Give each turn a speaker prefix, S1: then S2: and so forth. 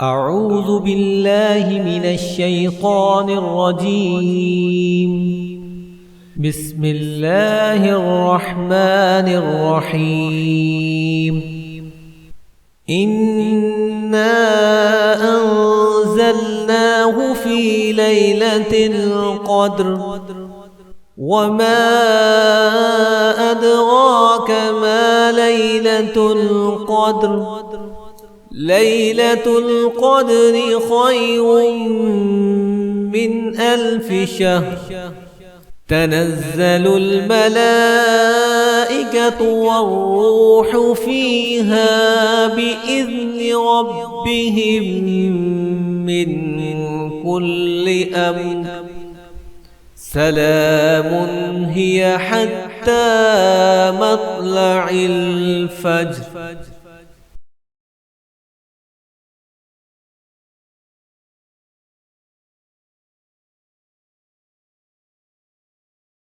S1: أعوذ بالله من الشيطان الرجيم. بسم الله الرحمن الرحيم. إنا أنزلناه في ليلة القدر وما أدراك ما ليلة القدر. ليلة القدر خير من 1000 شهر. تنزل الملائكة والروح فيها بإذن ربهم من كل أمر. سلام هي حتى مطلع الفجر.